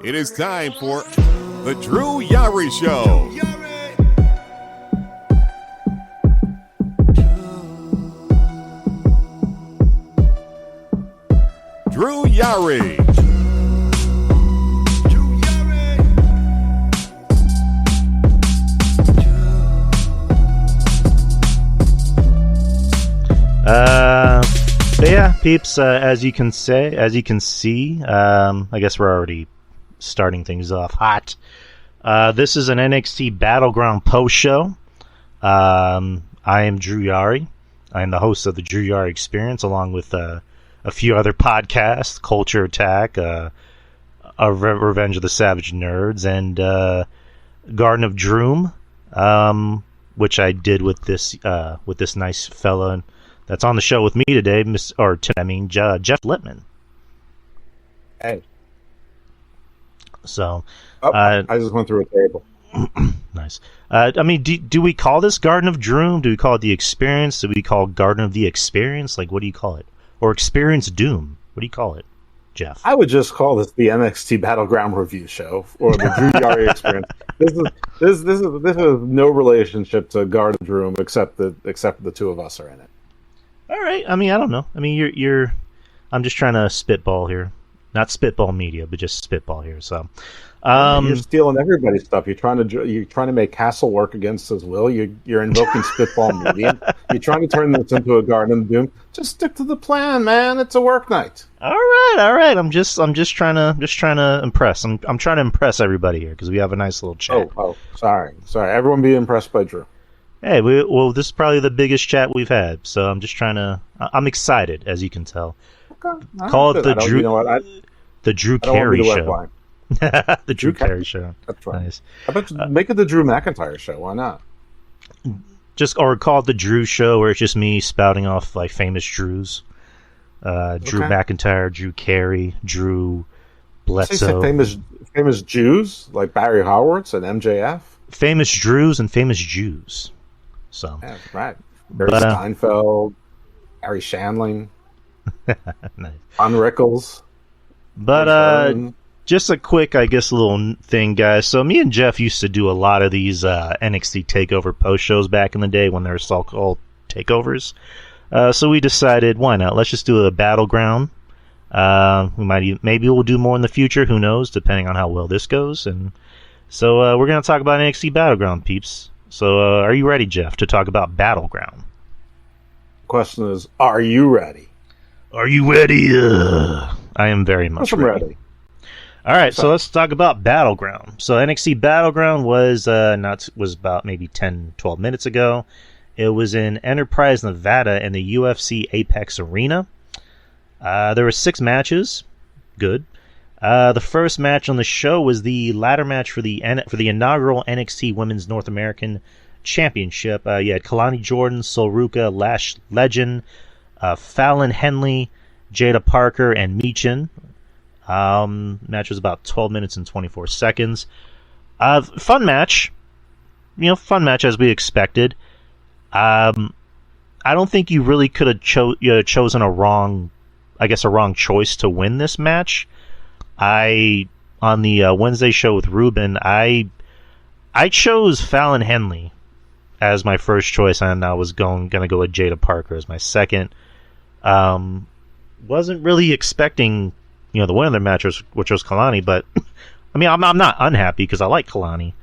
It is time for the Drew Yari Show. Drew Yari. But yeah, peeps, as you can see, I guess we're already starting things off hot. This is an NXT Battleground post show. I am Drew Yari. I am the host of the Drew Yari Experience, along with a few other podcasts, Culture Attack, Revenge of the Savage Nerds, and Garden of Droom, which I did with this nice fella that's on the show with me today, Jeff LIPPMAN. Hey. So, I just went through a table. Nice. I mean, do we call this Garden of Droom? Do we call it the Experience? Do we call it Garden of the Experience? Like, what do you call it? Or Experience Doom? What do you call it, Jeff? I would just call this the NXT Battleground review show, or the Drew Yari Experience. This is no relationship to Garden of Droom, except the two of us are in it. All right. I mean, I don't know. I mean, you're. I'm just trying to spitball here, not spitball media, but just spitball here. So, you're stealing everybody's stuff. You're trying to make Castle work against his will. You're invoking spitball media. You're trying to turn this into a Garden of Doom. Just stick to the plan, man. It's a work night. All right. I'm just trying to impress. I'm trying to impress everybody here because we have a nice little chat. Oh, sorry. Everyone be impressed by Drew. Hey, this is probably the biggest chat we've had, so I'm just trying to. I'm excited, as you can tell. Okay. Call it the Drew. You know what? The Drew Carey Show. The Drew Carey Show. That's right. Nice. I bet you make it the Drew McIntyre Show. Why not? Or call it the Drew Show, where it's just me spouting off like famous Drews. Drew McIntyre, Drew Carey, Drew Bledsoe. Famous Jews like Barry Horowitz and MJF. Famous Drews and famous Jews. So yeah, right. Barry Steinfeld, Harry Shandling, nice. Ron Rickles. But just a quick, I guess, little thing, guys. So me and Jeff used to do a lot of these NXT TakeOver post shows back in the day when they were so-called takeovers. So we decided, why not? Let's just do a Battleground. Maybe we'll do more in the future. Who knows? Depending on how well this goes. And so we're going to talk about NXT Battleground, peeps. So are you ready, Jeff, to talk about Battleground? Question is, are you ready? Are you ready? I am very much ready. All right, so let's talk about Battleground. So NXT Battleground was about maybe 10, 12 minutes ago. It was in Enterprise, Nevada, in the UFC Apex Arena. There were 6 matches. Good. The first match on the show was the ladder match for the inaugural NXT Women's North American Championship. You had Kalani Jordan, Sol Ruca, Lash Legend, Fallon Henley, Jada Parker, and Michin. Match was about 12 minutes and 24 seconds. Fun match. Fun match as we expected. I don't think you really could have chosen a wrong choice to win this match. On the Wednesday show with Ruben, I chose Fallon Henley as my first choice, and I was going to go with Jada Parker as my second. Wasn't really expecting, the winner of the match, which was Kalani, but I mean, I'm not unhappy because I like Kalani.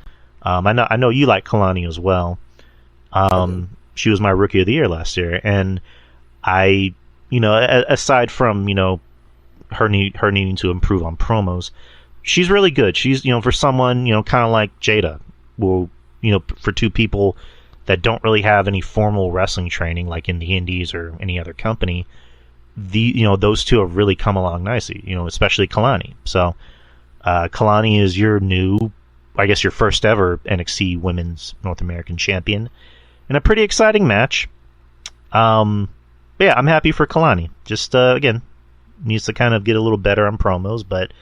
I know you like Kalani as well. She was my Rookie of the Year last year, and aside from her needing to improve on promos, she's really good. She's for someone kind of like Jada, for two people that don't really have any formal wrestling training like in the Indies or any other company, those two have really come along nicely. Especially Kalani. So Kalani is your first ever NXT Women's North American Champion, in a pretty exciting match. Yeah, I'm happy for Kalani. Just again, needs to kind of get a little better on promos, but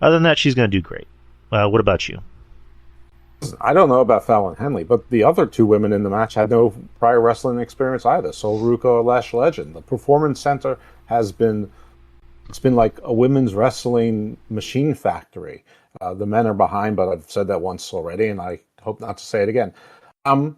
other than that, she's going to do great. What about you? I don't know about Fallon Henley, but the other 2 women in the match had no prior wrestling experience either. Sol Ruca or Lash Legend. The Performance Center has been it's been like a women's wrestling machine factory. The men are behind, but I've said that once already, and I hope not to say it again. I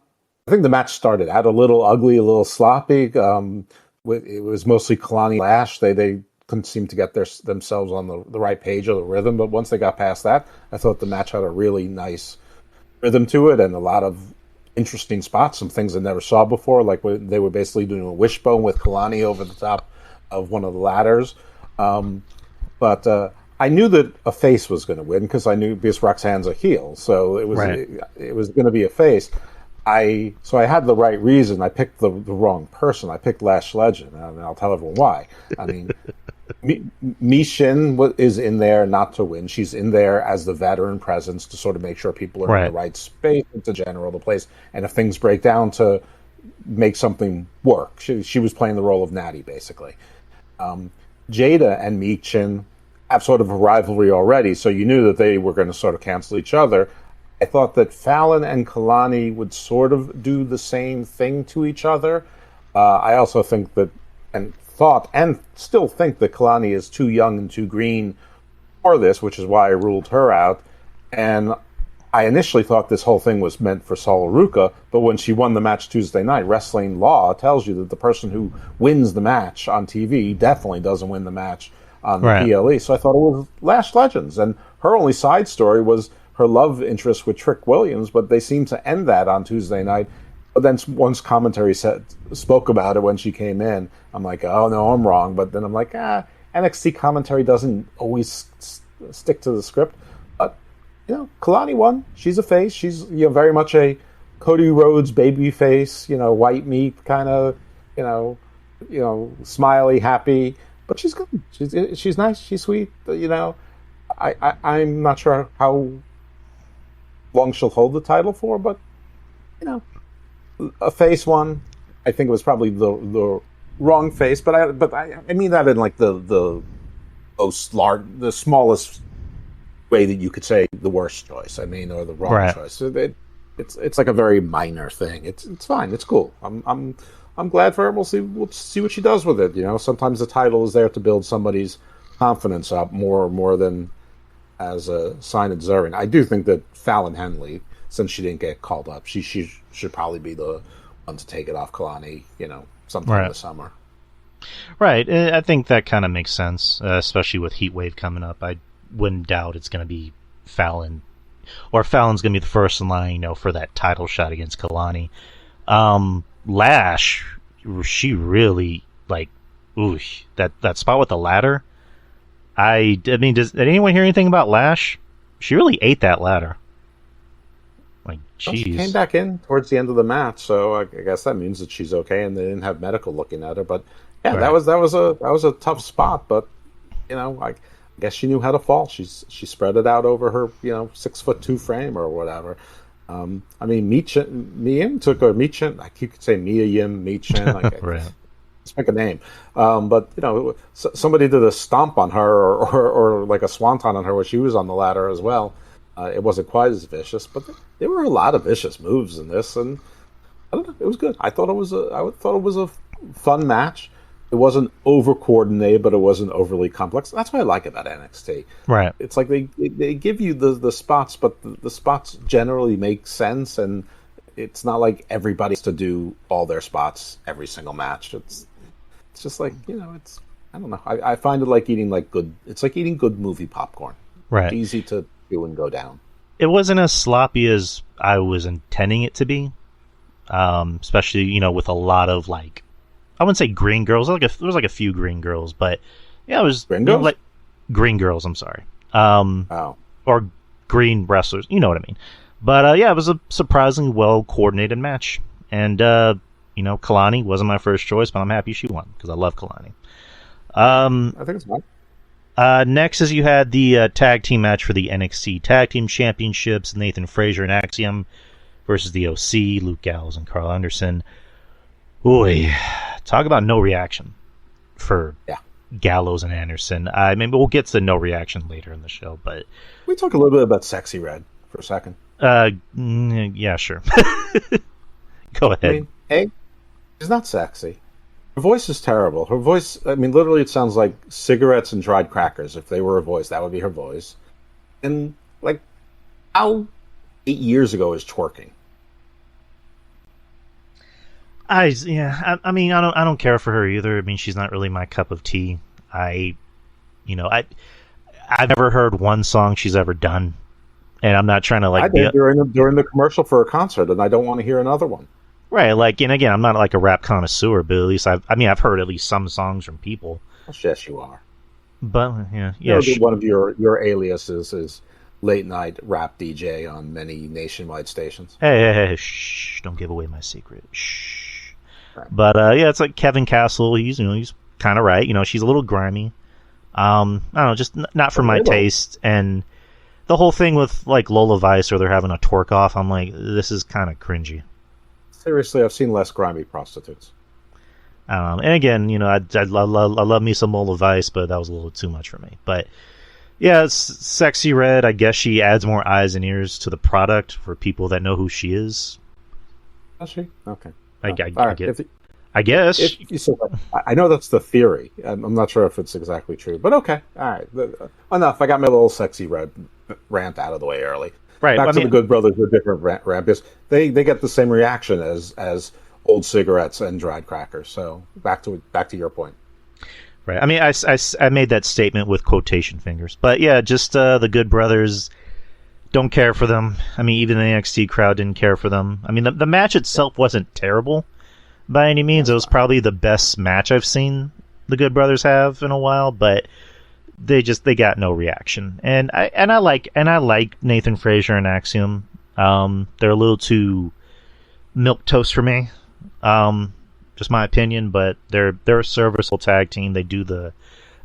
think the match started out a little ugly, a little sloppy. It was mostly Kalani Lash. They couldn't seem to get themselves on the right page of the rhythm, but once they got past that, I thought the match had a really nice rhythm to it and a lot of interesting spots, some things I never saw before, like they were basically doing a wishbone with Kalani over the top of one of the ladders. But I knew that a face was going to win because Roxanne's a heel, so it was going to be a face. So I had the right reason. I picked the wrong person. I picked Lash Legend, and I'll tell everyone why. I mean, Michin is in there not to win. She's in there as the veteran presence to sort of make sure people are in the right space to general the place, and if things break down, to make something work. She was playing the role of Natty, basically. Jada and Michin have sort of a rivalry already, so you knew that they were going to sort of cancel each other. I thought that Fallon and Kalani would sort of do the same thing to each other. I also think that, and still think that Kalani is too young and too green for this, which is why I ruled her out. And I initially thought this whole thing was meant for Sol Ruca, but when she won the match Tuesday night, wrestling law tells you that the person who wins the match on TV definitely doesn't win the match on the PLE. So I thought it was Lash Legends, and her only side story was her love interest with Trick Williams, but they seemed to end that on Tuesday night. But then once commentary spoke about it when she came in, I'm like, oh no, I'm wrong. But then I'm like, NXT commentary doesn't always stick to the script. But Kalani won. She's a face. She's very much a Cody Rhodes baby face. White meat kind of, smiley, happy. But she's good. She's nice. She's sweet. I'm not sure how long she'll hold the title for, but a face one. I think it was probably the wrong face, but I mean that in like the smallest way that you could say the worst choice. I mean, or the wrong choice. It's like a very minor thing. It's fine. It's cool. I'm glad for her. We'll see what she does with it. Sometimes the title is there to build somebody's confidence up more than as a sign of deserving. I do think that Fallon Henley, since she didn't get called up, she should probably be the one to take it off Kalani, sometime in the summer. Right. I think that kind of makes sense, especially with Heat Wave coming up. I wouldn't doubt it's going to be Fallon, or Fallon's going to be the first in line, for that title shot against Kalani. Lash, she really, that spot with the ladder. I mean, did anyone hear anything about Lash? She really ate that ladder. Jeez. She came back in towards the end of the match, so I guess that means that she's okay, and they didn't have medical looking at her. But yeah, that was a tough spot. But I guess she knew how to fall. She spread it out over her 6'2" frame or whatever. I mean, Michin took her. Michin, I keep saying Mia Yim Michin. Right. Let's make a name. But somebody did a stomp on her or like a swanton on her when she was on the ladder as well. It wasn't quite as vicious, but there were a lot of vicious moves in this, and I don't know. It was good. I thought it was a fun match. It wasn't over coordinated, but it wasn't overly complex. That's what I like about NXT. Right. It's like they give you the spots, but the spots generally make sense, and it's not like everybody's to do all their spots every single match. It's just like it's I don't know. I find it like eating good. It's like eating good movie popcorn. Right. It's easy to do and go down. It wasn't as sloppy as I was intending it to be, especially with a lot of I wouldn't say green girls. There was a few green girls, but yeah, it was green girls. Green girls. I'm sorry. Or green wrestlers. You know what I mean. But yeah, it was a surprisingly well coordinated match, and Kalani wasn't my first choice, but I'm happy she won because I love Kalani. I think it's fine. Next is you had the tag team match for the NXT Tag Team Championships, Nathan Frazier and Axiom versus the OC, Luke Gallows and Carl Anderson. Ooh, talk about no reaction for Gallows and Anderson. Maybe we'll get to no reaction later in the show, but we talk a little bit about Sexy Red for a second. Yeah, sure. Go ahead. I mean, hey, she's not sexy. Her voice is terrible. Her voice, I mean, literally, it sounds like cigarettes and dried crackers. If they were a voice, that would be her voice. And like, how 8 years ago is twerking? I mean, I don't care for her either. I mean, she's not really my cup of tea. I've never heard one song she's ever done, and I'm not trying to like. I did during the commercial for a concert, and I don't want to hear another one. Right, like, and again, I'm not like a rap connoisseur, but at least I've heard at least some songs from people. Yes, you are. But yeah. One of your aliases is late night rap DJ on many nationwide stations. Hey, shh! Don't give away my secret. Shh. Right. But it's like Kevin Castle. He's kind of right. She's a little grimy. I don't know, just not for my taste. And the whole thing with like Lola Vice, or they're having a twerk off. I'm like, this is kind of cringy. Seriously, I've seen less grimy prostitutes. And again, I love me some Lola Vice, but that was a little too much for me. But yeah, it's Sexy Red. I guess she adds more eyes and ears to the product for people that know who she is. Does she? Okay. I guess. I know that's the theory. I'm not sure if it's exactly true, but okay. All right. Enough. I got my little Sexy Red rant out of the way early. Right. Back to the Good Brothers, a different rant because they get the same reaction as old cigarettes and dried crackers. So back to your point. Right. I mean, I made that statement with quotation fingers, but yeah, just the Good Brothers. Don't care for them. I mean, even the NXT crowd didn't care for them. I mean, the match itself wasn't terrible by any means. It was probably the best match I've seen the Good Brothers have in a while, but they got no reaction. And I like Nathan Frazier and Axiom. They're a little too milquetoast for me. Just my opinion, but they're a serviceable tag team. They do the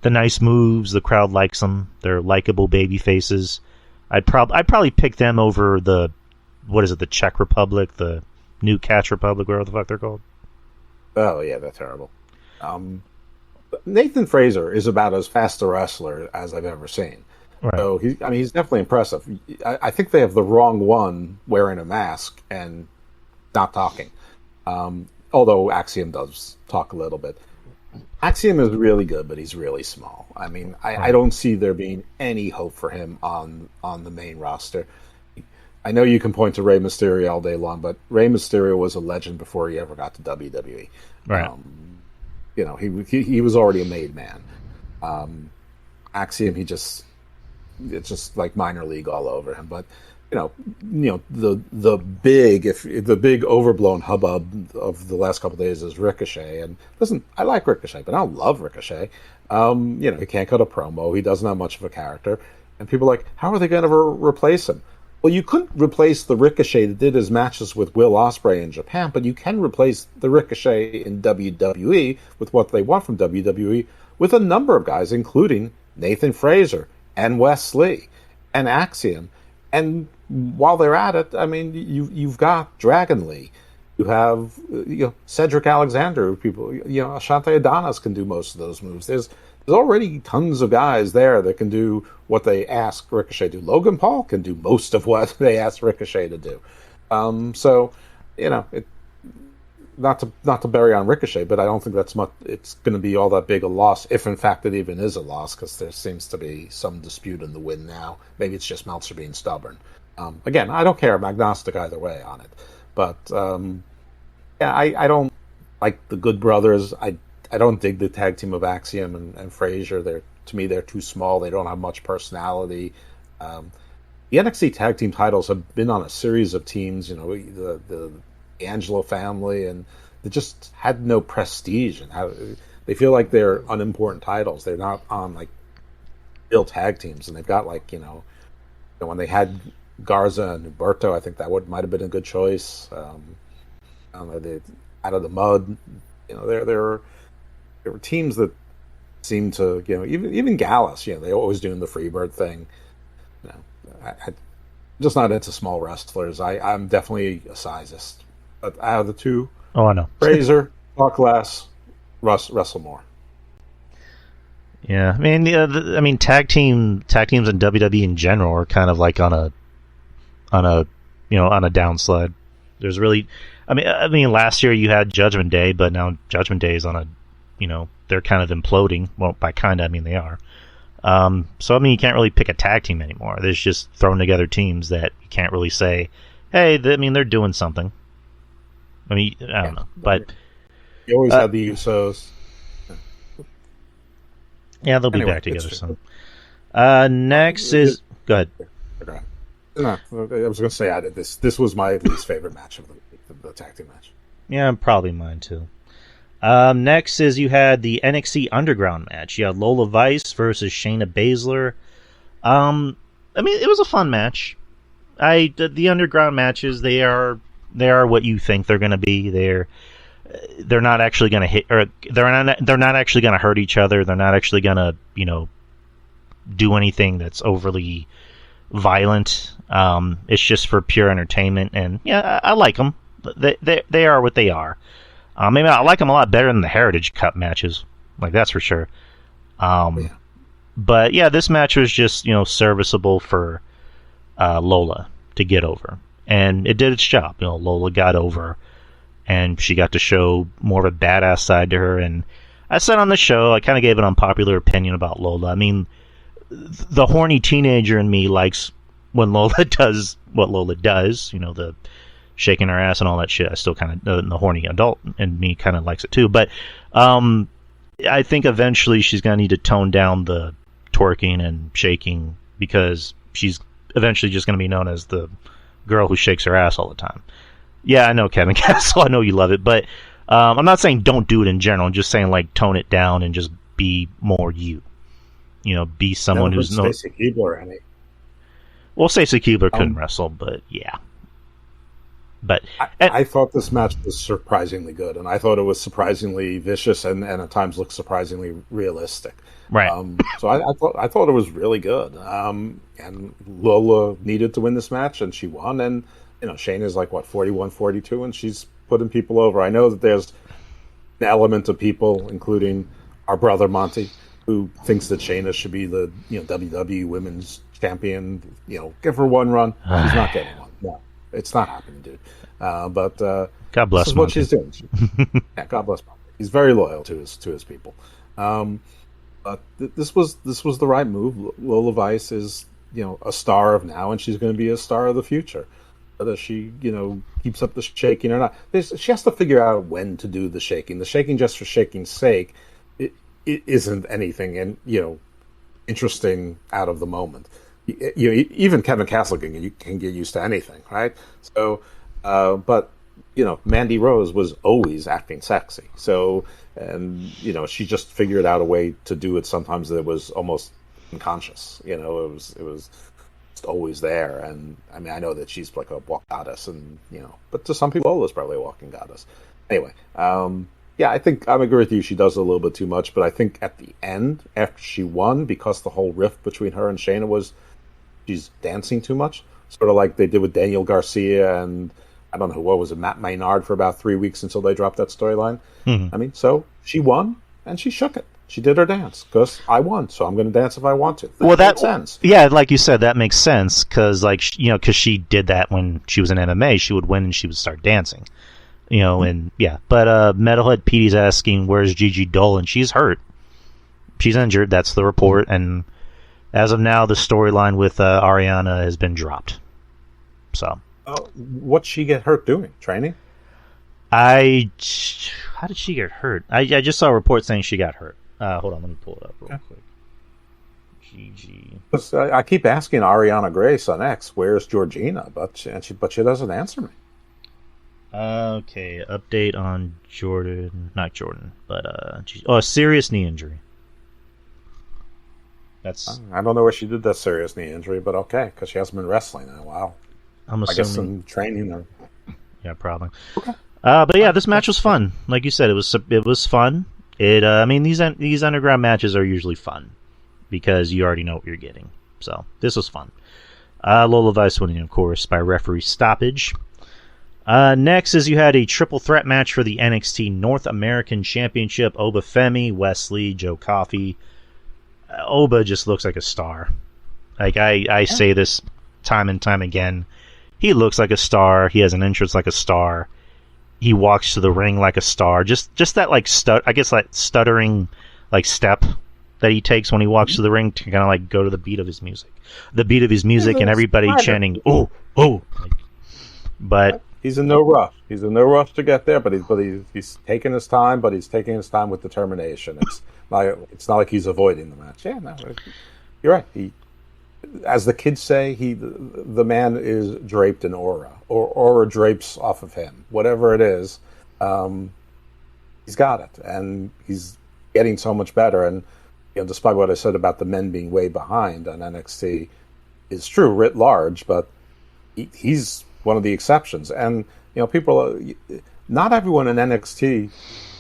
nice moves. The crowd likes them. They're likable baby faces. I'd probably pick them over the Czech Republic, the New Catch Republic, whatever the fuck they're called. Oh yeah, they're terrible. Nathan Frazier is about as fast a wrestler as I've ever seen. Right. So he's definitely impressive. I think they have the wrong one wearing a mask and not talking. Although Axiom does talk a little bit. Axiom is really good, but he's really small. I mean, I don't see there being any hope for him on the main roster. I know you can point to Rey Mysterio all day long, but Rey Mysterio was a legend before he ever got to WWE. Right. He was already a made man. Axiom, it's just like minor league all over him. But the big overblown hubbub of the last couple of days is Ricochet. And listen, I like Ricochet, but I don't love Ricochet. He can't cut a promo. He doesn't have much of a character. And people are like, how are they going to replace him? Well, you couldn't replace the Ricochet that did his matches with Will Ospreay in Japan, but you can replace the Ricochet in WWE with what they want from WWE with a number of guys, including Nathan Frazier and Wes Lee and Axiom. And while they're at it, I mean, you've got Dragon Lee. You have Cedric Alexander. People, Ashante Adonis can do most of those moves. There's already tons of guys there that can do what they ask Ricochet to do. Logan Paul can do most of what they ask Ricochet to do. Not to bury on Ricochet, but I don't think that's much. It's going to be all that big a loss, if in fact it even is a loss, because there seems to be some dispute in the wind now. Maybe it's just Meltzer being stubborn. Again, I don't care. I'm agnostic either way on it. But I don't like the Good Brothers. I don't dig the tag team of Axiom and Frazier. To me, they're too small. They don't have much personality. The NXT tag team titles have been on a series of teams. The Angelo family, and they just had no prestige. And they feel like they're unimportant titles. They're not on like real tag teams. And they've got when they had Garza and Humberto, I think that might have been a good choice. They out of the mud. There were teams that seemed to, even Gallus, they always doing the Freebird thing. I'm just not into small wrestlers. I'm definitely a sizist. But out of the two, I know. Frazier, talk less, wrestle more. Yeah, I mean, tag teams in WWE in general are kind of like on a downslide. There's really, I mean, last year you had Judgment Day, but now Judgment Day is on a they're kind of imploding. Well, by kind of, I mean they are. So, I mean, you can't really pick a tag team anymore. There's just thrown together teams that you can't really say, hey, they're doing something. I mean, I don't know. But you always have the Usos. Yeah, they'll be back together soon. Next is... Go ahead. No, I was going to say this was my least favorite match of the tag team match. Yeah, probably mine too. Next is you had the NXT Underground match. You had Lola Vice versus Shayna Baszler. I mean, it was a fun match. The Underground matches, they are what you think they're going to be. They're not actually going to hit, or they're not actually going to hurt each other. They're not actually going to do anything that's overly violent. It's just for pure entertainment, and yeah, I like them. They are what they are. Maybe I like them a lot better than the Heritage Cup matches, like that's for sure. But yeah, this match was just serviceable for Lola to get over, and it did its job. Lola got over, and she got to show more of a badass side to her. And I said on the show, I kind of gave an unpopular opinion about Lola. I mean, the horny teenager in me likes when Lola does what Lola does, the shaking her ass and all that shit. I still kind of, the horny adult in me kind of likes it too. But I think eventually she's going to need to tone down the twerking and shaking, because she's eventually just going to be known as the girl who shakes her ass all the time. Yeah, I know, Kevin Castle, I know you love it, but I'm not saying don't do it in general. I'm just saying, like, tone it down and just be more you. Be someone who's no. Stacey Keibler, any. Well, Stacey Keibler couldn't wrestle, but yeah. But I thought this match was surprisingly good, and I thought it was surprisingly vicious, and at times looked surprisingly realistic. Right. So I thought it was really good. And Lola needed to win this match, and she won. And Shayna's like 41, 42, and she's putting people over. I know that there's an element of people, including our brother Monty, who thinks that Shayna should be the WWE Women's Champion. Give her one run. She's not getting one. No, it's not happening, dude. But God bless. This is what she's doing. Yeah, God bless Monty. He's very loyal to his people. But this was the right move. Lola Vice is a star of now, and she's going to be a star of the future. Whether she keeps up the shaking or not, she has to figure out when to do the shaking. The shaking just for shaking's sake, it isn't anything interesting out of the moment. Even Kevin Castle can get used to anything, right? So, but Mandy Rose was always acting sexy. So, and she just figured out a way to do it sometimes that was almost unconscious. It was just always there. And I mean, I know that she's like a walk goddess, and but to some people, Lola's probably a walking goddess. Anyway, yeah, I think I agree with you. She does a little bit too much, but I think at the end, after she won, because the whole rift between her and Shayna was she's dancing too much, sort of like they did with Daniel Garcia and I don't know what was it, Matt Maynard for about 3 weeks until they dropped that storyline. Mm-hmm. I mean, so she won and she shook it. She did her dance because I won, so I'm going to dance if I want to. That makes sense. Yeah, like you said, that makes sense because, because she did that when she was in MMA. She would win and she would start dancing, and yeah. But Metalhead Petey's asking, "Where's Gigi Dolan?" She's hurt. She's injured. That's the report. And as of now, the storyline with Ariana has been dropped. So, what'd she get hurt doing? Training? How did she get hurt? I just saw a report saying she got hurt. Hold on, let me pull it up real quick. Gigi. I keep asking Ariana Grace on X, "Where's Georgina?" But she doesn't answer me. Okay, update on not Jordan, but a serious knee injury. I don't know where she did that serious knee injury, but okay, because she hasn't been wrestling in a while. I'm assuming. I guess in training or. Yeah, probably. Okay. But yeah, this match was fun. Like you said, it was fun. I mean, these underground matches are usually fun because you already know what you're getting. So this was fun. Lola Vice winning, of course, by referee stoppage. Next is you had a triple threat match for the NXT North American Championship. Oba Femi, Wesley, Joe Coffey. Oba just looks like a star. Like I say this time and time again. He looks like a star. He has an entrance like a star. he walks to the ring like a star. Just that like stuttering like step that he takes when he walks to the ring to kind of like go to the beat of his music. The beat of his music and everybody chanting, "Oh, oh!" But he's in no rush. He's in no rush to get there, but he's taking his time. But he's taking his time with determination. It's not like he's avoiding the match. Yeah, no, you're right. He, as the kids say, the man is draped in aura, or aura drapes off of him. Whatever it is, he's got it, and he's getting so much better. And despite what I said about the men being way behind on NXT, is true writ large, but he's one of the exceptions. And not everyone in NXT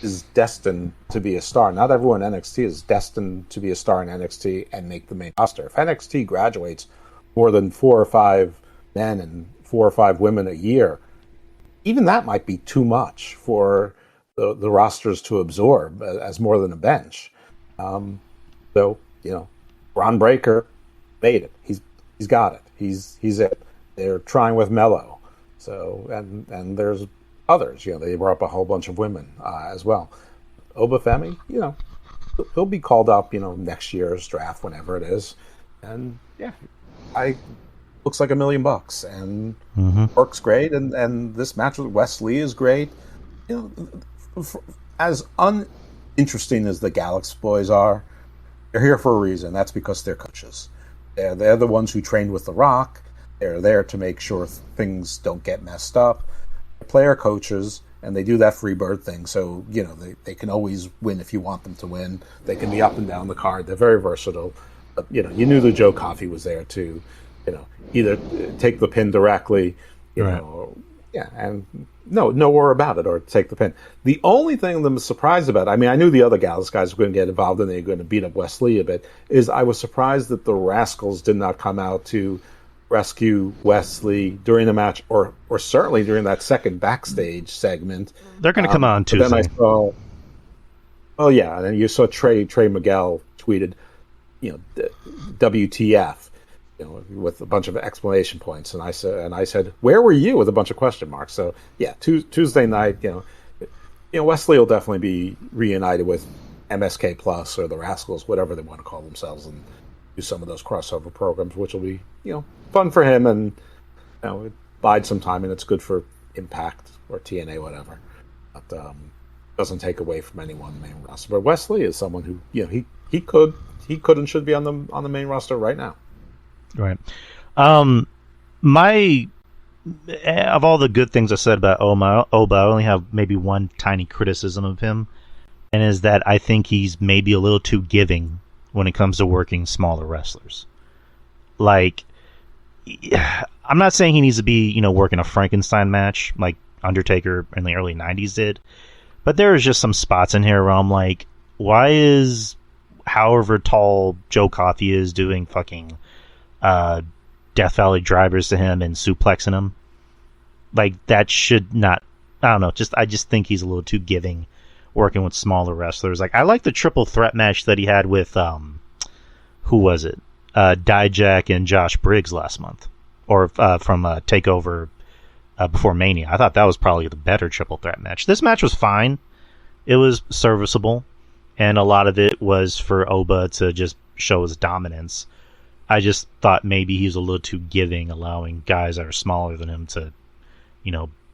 is destined to be a star. Not everyone in NXT is destined to be a star in NXT and make the main roster. If NXT graduates more than 4 or 5 men and 4 or 5 women a year, even that might be too much for the rosters to absorb as more than a bench. So, Ron Breakker made it. He's got it. He's it. They're trying with Mello. So, and there's others. They brought up a whole bunch of women as well. Obafemi, he'll be called up, next year's draft, whenever it is. And yeah, looks like $1 million and works great. And this match with Wes Lee is great. As uninteresting as the Galaxy boys are, they're here for a reason. That's because they're coaches. They're the ones who trained with The Rock. They're there to make sure things don't get messed up. They're player coaches, and they do that free bird thing. So, they can always win if you want them to win. They can be up and down the card. They're very versatile. But, you knew that Joe Coffey was there to, either take the pin directly, right. And no worry about it, or take the pin. The only thing I'm surprised about, I knew the other guys were going to get involved and they were going to beat up Wes Lee a bit, is I was surprised that the Rascals did not come out to rescue Wes Lee during the match, or certainly during that second backstage segment. They're going to come out on Tuesday. Then I saw, and then you saw Trey Miguel tweeted, WTF. With a bunch of exclamation points, and I said, "Where were you?" with a bunch of question marks. So yeah, Tuesday night, Wes Lee will definitely be reunited with MSK Plus or the Rascals, whatever they want to call themselves, and do some of those crossover programs, which will be fun for him, and it bide some time, and it's good for Impact or TNA, whatever. But doesn't take away from anyone on the main roster. But Wes Lee is someone who he could and should be on the main roster right now. Right. Of all the good things I said about Oba, I only have maybe one tiny criticism of him, and is that I think he's maybe a little too giving when it comes to working smaller wrestlers. Like, I'm not saying he needs to be, working a Frankenstein match like Undertaker in the early 90s did, but there's just some spots in here where I'm like, why is however tall Joe Coffey is doing fucking Death Valley drivers to him and suplexing him? Like, that should not. I don't know. I just think he's a little too giving working with smaller wrestlers. Like, I like the triple threat match that he had with who was it? Dijak and Josh Briggs last month, or from Takeover before Mania. I thought that was probably the better triple threat match. This match was fine. It was serviceable, and a lot of it was for Oba to just show his dominance. I just thought maybe he's a little too giving, allowing guys that are smaller than him to,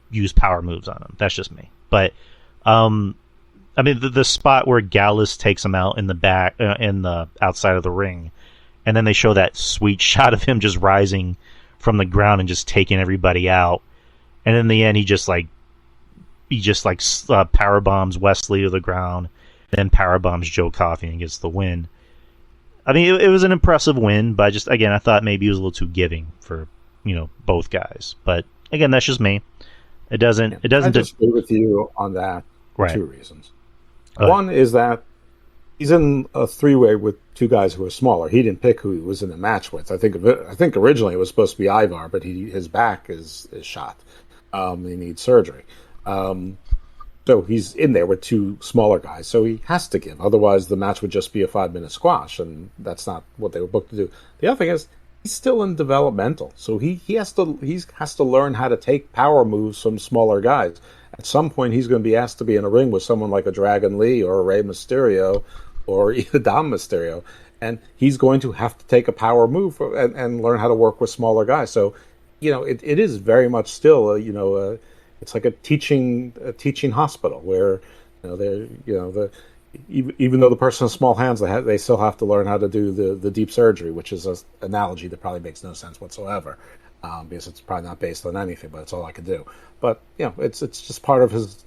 use power moves on him. That's just me. But, the spot where Gallus takes him out in the back, in the outside of the ring, and then they show that sweet shot of him just rising from the ground and just taking everybody out, and in the end he just power bombs Wes Lee to the ground, and then power bombs Joe Coffey and gets the win. It was an impressive win, but I thought maybe he was a little too giving for, both guys. But again, that's just me. It doesn't. I disagree with you on that for right. 2 reasons. One is that he's in a 3-way with 2 guys who are smaller. He didn't pick who he was in the match with. I think originally it was supposed to be Ivar, but his back is shot. He needs surgery. So he's in there with 2 smaller guys, so he has to give. Otherwise, the match would just be a 5-minute squash, and that's not what they were booked to do. The other thing is, he's still in developmental, so he has to learn how to take power moves from smaller guys. at some point he's going to be asked to be in a ring with someone like a Dragon Lee or a Rey Mysterio or even Dom Mysterio, and he's going to have to take a power move and learn how to work with smaller guys. So, it is very much still, it's like a teaching hospital where, even though the person has small hands, they still have to learn how to do the deep surgery, which is an analogy that probably makes no sense whatsoever, because it's probably not based on anything, but it's all I could do. But it's just part of his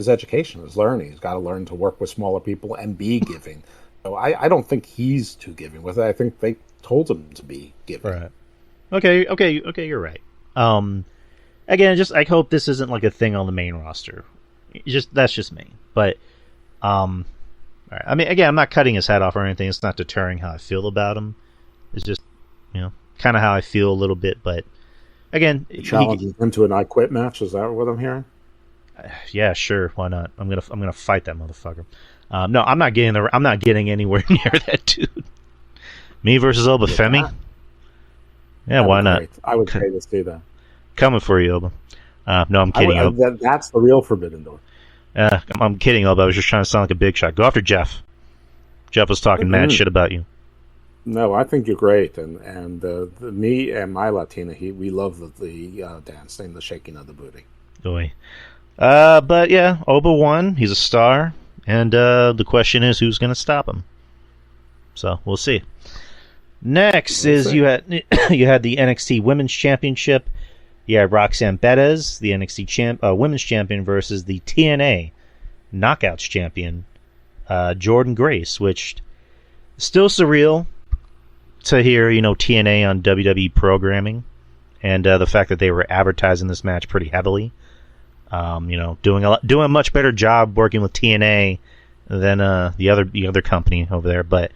education, his learning. He's got to learn to work with smaller people and be giving. So I don't think he's too giving with it. I think they told him to be giving. Right. Okay, you're right. Again, I hope this isn't like a thing on the main roster. That's just me. But, all right. I mean, again, I'm not cutting his head off or anything. It's not deterring how I feel about him. It's just, kind of how I feel a little bit. But again, challenging him to an I Quit match. Is that what I'm hearing? Yeah, sure. Why not? I'm gonna fight that motherfucker. No, I'm not getting anywhere near that dude. Me versus Oba Femi. Yeah, why not? Great. I would pay to see that. Coming for you, Oba. No, I'm kidding. Oba. That's the real Forbidden Door. I'm kidding, Oba. I was just trying to sound like a big shot. Go after Jeff. Jeff was talking mad shit about you. No, I think you're great, and me and my Latina, we love the dance and the shaking of the booty. Boy. But yeah, Oba won. He's a star, and the question is who's going to stop him. So we'll see. Next you had the NXT Women's Championship. You had Roxanne Perez, the NXT Women's Champion, versus the TNA Knockouts Champion, Jordan Grace, which is still surreal to hear, TNA on WWE programming, and the fact that they were advertising this match pretty heavily. Doing a much better job working with TNA than the other company over there, but.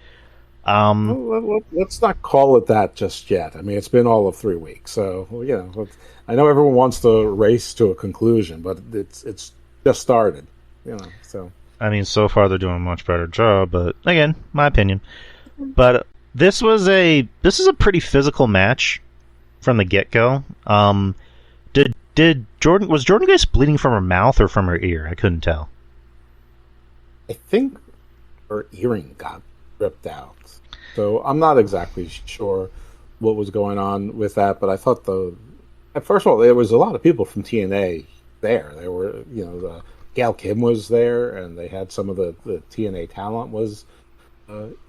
Let's not call it that just yet. I mean, it's been all of 3 weeks, so I know everyone wants to race to a conclusion, but it's just started. So I mean, so far they're doing a much better job, but again, my opinion. But this is a pretty physical match from the get go. Was Jordan Grace bleeding from her mouth or from her ear? I couldn't tell. I think her earring got ripped out. So I'm not exactly sure what was going on with that, but I thought first of all, there was a lot of people from TNA there. There were, Gail Kim was there, and they had some of the TNA talent was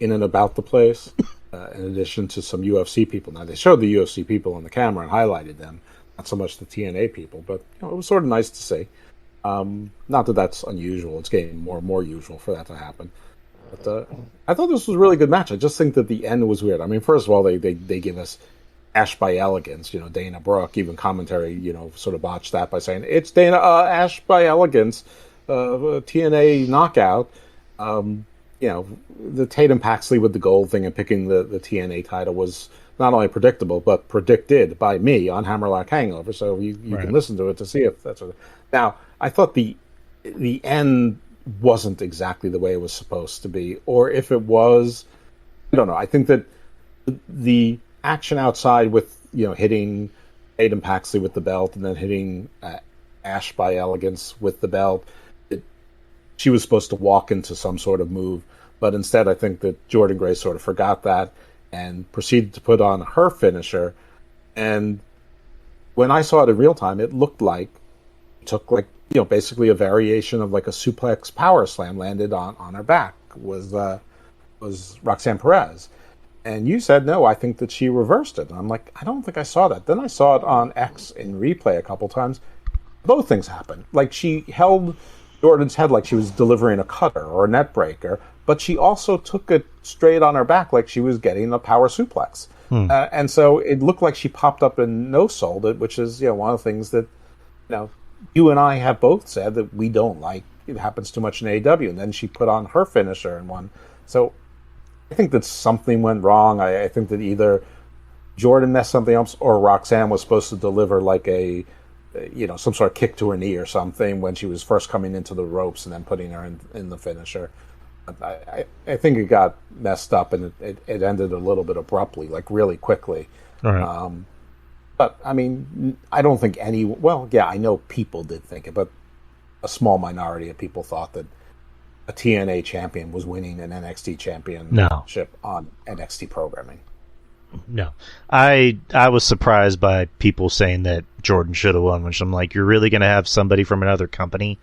in and about the place, in addition to some UFC people. Now, they showed the UFC people on the camera and highlighted them, not so much the TNA people, but it was sort of nice to see. Not that that's unusual. It's getting more and more usual for that to happen. But I thought this was a really good match. I just think that the end was weird. I mean, first of all, they give us Ash by Elegance. Dana Brooke, even commentary, sort of botched that by saying, it's Dana Ash by Elegance, TNA knockout. The Tatum Paxley with the gold thing and picking the TNA title was not only predictable, but predicted by me on Hammerlock Hangover. So you can listen to it to see if that's what. Now, I thought the end wasn't exactly the way it was supposed to be, or if it was, I don't know. I think that the action outside with hitting Tatum Paxley with the belt and then hitting Ash by Elegance with the belt, she was supposed to walk into some sort of move, but instead I think that Jordan Grace sort of forgot that and proceeded to put on her finisher. And when I saw it in real time, it looked like it took basically a variation of like a suplex power slam landed on her back was Roxanne Perez. And you said, no, I think that she reversed it. And I'm like, I don't think I saw that. Then I saw it on X in replay a couple times. Both things happened. Like, she held Jordan's head like she was delivering a cutter or a net breaker, but she also took it straight on her back like she was getting a power suplex. And so it looked like she popped up and no-sold it, which is one of the things that you and I have both said that we don't like. It happens too much in AEW. And then she put on her finisher and won. So I think that something went wrong. I think that either Jordan messed something up or Roxanne was supposed to deliver like some sort of kick to her knee or something when she was first coming into the ropes and then putting her in the finisher. I think it got messed up and it ended a little bit abruptly, like really quickly. All right. But, I mean, I don't think I know people did think it, but a small minority of people thought that a TNA champion was winning an NXT championship on NXT programming. No. I was surprised by people saying that Jordan should have won, which I'm like, you're really going to have somebody from another company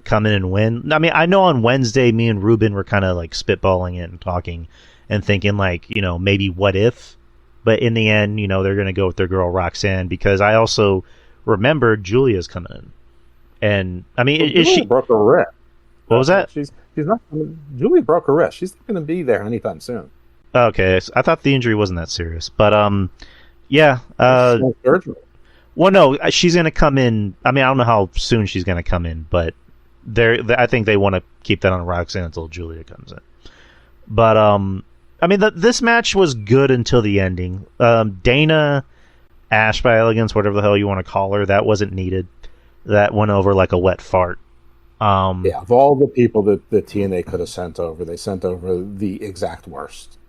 come in and win? I mean, I know on Wednesday, me and Ruben were kind of like spitballing it and talking and thinking like, maybe what if? But in the end, they're going to go with their girl Roxanne, because I also remembered Julia's coming in. And, I mean, is she... broke her wrist. What was that? She's not... Julia broke her wrist. She's not going to be there anytime soon. Okay, so I thought the injury wasn't that serious. But, yeah. Surgery. Well, no, she's going to come in... I mean, I don't know how soon she's going to come in, but I think they want to keep that on Roxanne until Julia comes in. But, I mean, this match was good until the ending. Dana Ash by Elegance, whatever the hell you want to call her, that wasn't needed. That went over like a wet fart. Yeah, of all the people that TNA could have sent over, they sent over the exact worst.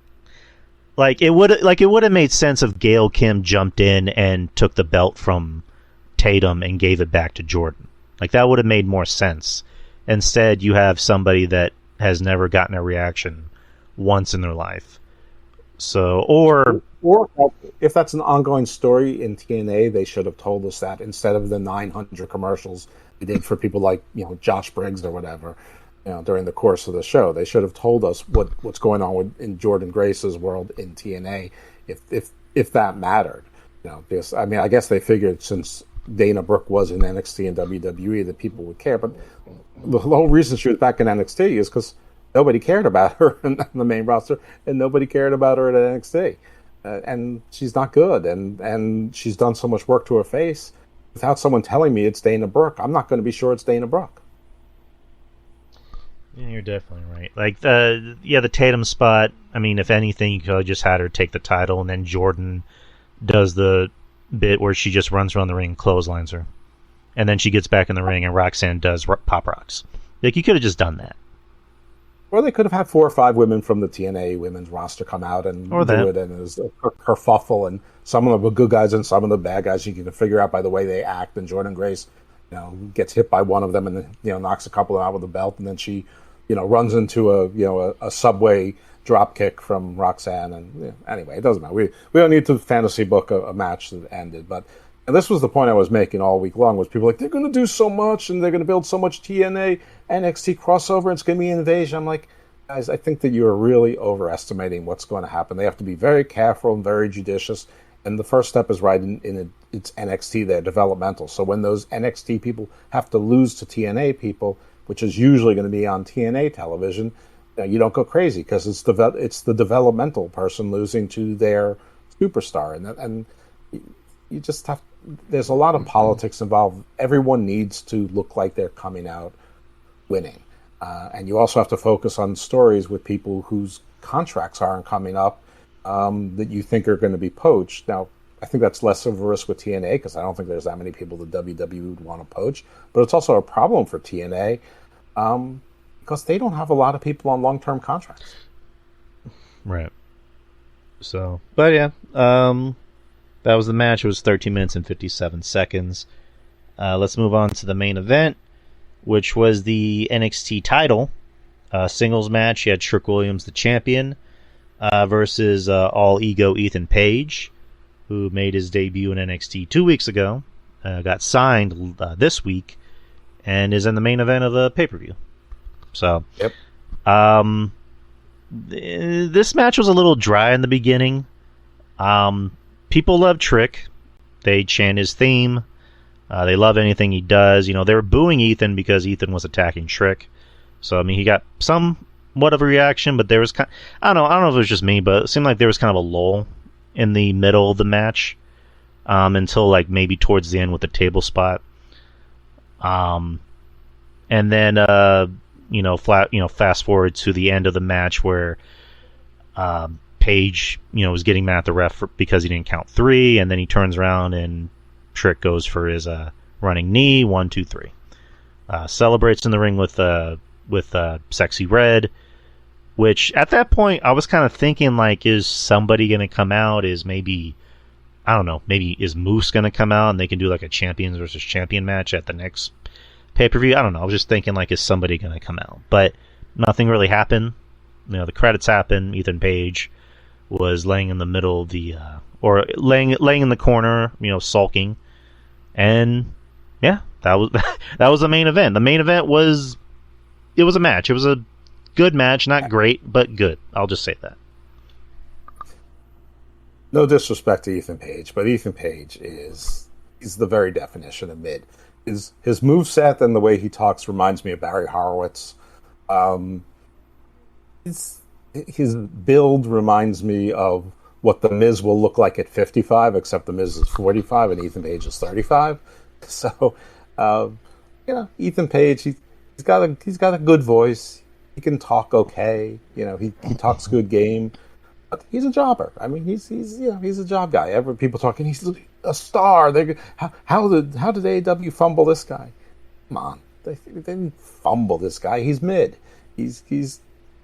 Like it would have made sense if Gail Kim jumped in and took the belt from Tatum and gave it back to Jordan. Like that would have made more sense. Instead, you have somebody that has never gotten a reaction once in their life. So, or if that's an ongoing story in TNA, they should have told us that instead of the 900 commercials they did for people like Josh Briggs or whatever during the course of the show. They should have told us what's going on in Jordan Grace's world in TNA if that mattered. Because I mean, I guess they figured since Dana Brooke was in NXT and WWE that people would care, but the whole reason she was back in NXT is because nobody cared about her in the main roster, and nobody cared about her at NXT. And she's not good, and she's done so much work to her face. Without someone telling me it's Dana Brooke, I'm not going to be sure it's Dana Brooke. Yeah, you're definitely right. Like, the Tatum spot, I mean, if anything, you could have just had her take the title, and then Jordan does the bit where she just runs around the ring and clotheslines her. And then she gets back in the ring, and Roxanne does pop rocks. Like, you could have just done that. Or they could have had 4 or 5 women from the TNA women's roster come out and do it, and it was a kerfuffle, and some of them were good guys and some of the bad guys. You can figure out by the way they act. And Jordan Grace, gets hit by one of them and knocks a couple out with the belt, and then she, runs into a subway drop kick from Roxanne. And anyway, it doesn't matter. We don't need to fantasy book a match that ended, but. And this was the point I was making all week long, was people like, they're going to do so much, and they're going to build so much TNA, NXT crossover, and it's going to be an invasion. I'm like, guys, I think that you are really overestimating what's going to happen. They have to be very careful and very judicious, and the first step is right in it's NXT, they're developmental. So when those NXT people have to lose to TNA people, which is usually going to be on TNA television, you don't go crazy, because it's the developmental person losing to their superstar, and you just have. There's a lot of politics involved. Everyone needs to look like they're coming out winning. And you also have to focus on stories with people whose contracts aren't coming up that you think are going to be poached. Now, I think that's less of a risk with TNA, because I don't think there's that many people that WWE would want to poach. But it's also a problem for TNA because they don't have a lot of people on long-term contracts. Right. So, but yeah, that was the match. It was 13 minutes and 57 seconds. Let's move on to the main event, which was the NXT title singles match. You had Trick Williams, the champion, versus All Ego Ethan Page, who made his debut in NXT 2 weeks ago, got signed this week, and is in the main event of the pay-per-view. So, yep. This match was a little dry in the beginning. People love Trick. They chant his theme. They love anything he does. They were booing Ethan because Ethan was attacking Trick. So, I mean, he got somewhat of a reaction, but there was I don't know if it was just me, but it seemed like there was kind of a lull in the middle of the match until like maybe towards the end with the table spot. And then fast forward to the end of the match where Page, was getting mad at the ref because he didn't count 3, and then he turns around and Trick goes for his running knee. 1, 2, 3. Celebrates in the ring with Sexy Red, which at that point I was kind of thinking, like, is somebody going to come out? Is maybe Moose going to come out and they can do like a champions versus champion match at the next pay-per-view. I don't know. I was just thinking, like, is somebody going to come out? But nothing really happened. You know, the credits happened. Ethan Page was laying in the middle of the, or laying in the corner, you know, sulking. And yeah, that was the main event. The main event was, it was a match. It was a good match, not great, but good. I'll just say that. No disrespect to Ethan Page, but Ethan Page he's the very definition of mid. His moveset and the way he talks reminds me of Barry Horowitz. His build reminds me of what The Miz will look like at 55, except The Miz is 45 and Ethan Page is 35. So, you know, Ethan Page, he's got a good voice. He can talk okay. You know, he talks good game. But he's a jobber. I mean, he's a job guy. People talking, he's a star. How did AEW fumble this guy? Come on, they didn't fumble this guy. He's mid.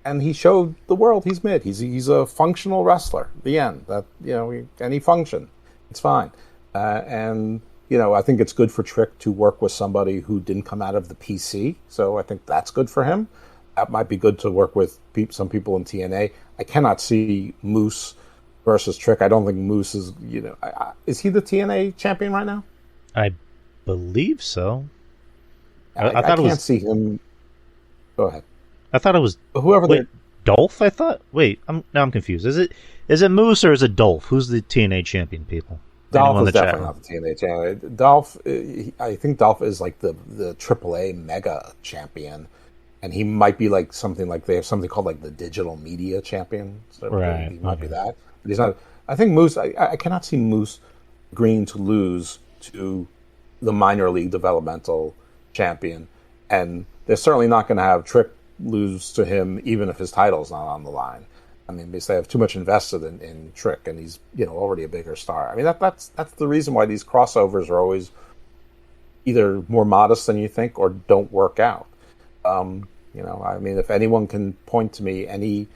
And he showed the world he's mid. He's a functional wrestler. The end. That, you know, and he functioned. It's fine. And you know, I think it's good for Trick to work with somebody who didn't come out of the PC. So I think that's good for him. That might be good to work with some people in TNA. I cannot see Moose versus Trick. I don't think Moose is, you know, is he the TNA champion right now? I believe so. I can't see him. Go ahead. I thought it was Dolph. I thought. Wait, now I'm confused. Is it Moose or is it Dolph? Who's the TNA champion? People. Dolph is definitely not the TNA champion. Dolph, I think Dolph is like the AAA mega champion. And he might be like something like they have something called like the digital media champion. So right. He might be that. But he's not. I think Moose, I cannot see Moose agreeing to lose to the minor league developmental champion. And they're certainly not going to have Trick lose to him even if his title's not on the line. I mean, they have too much invested in Trick, and he's, you know, already a bigger star. I mean, that's the reason why these crossovers are always either more modest than you think or don't work out. You know, I mean, if anyone can point to me any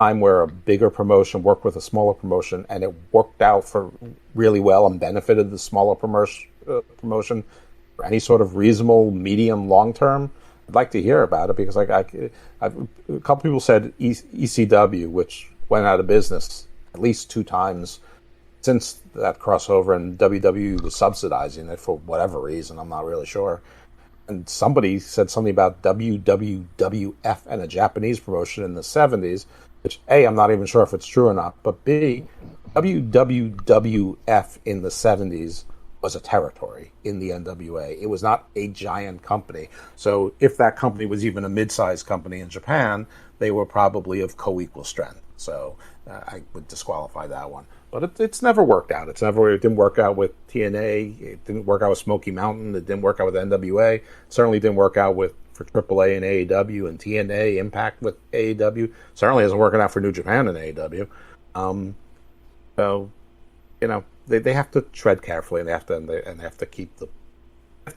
time where a bigger promotion worked with a smaller promotion and it worked out for really well and benefited the smaller promotion for any sort of reasonable, medium, long term, I'd like to hear about it, because a couple people said ECW, which went out of business at least 2 times since that crossover, and WWE was subsidizing it for whatever reason. I'm not really sure. And somebody said something about WWWF and a Japanese promotion in the 70s, which, A, I'm not even sure if it's true or not, but B, WWWF in the 70s was a territory in the NWA. It was not a giant company. So if that company was even a mid-sized company in Japan, they were probably of co-equal strength. So I would disqualify that one. But it's never worked out. It didn't work out with TNA. It didn't work out with Smoky Mountain. It didn't work out with NWA. It certainly didn't work out for AAA and AEW, and TNA Impact with AEW. Certainly isn't working out for New Japan and AEW. So, you know, they have to tread carefully, and they have to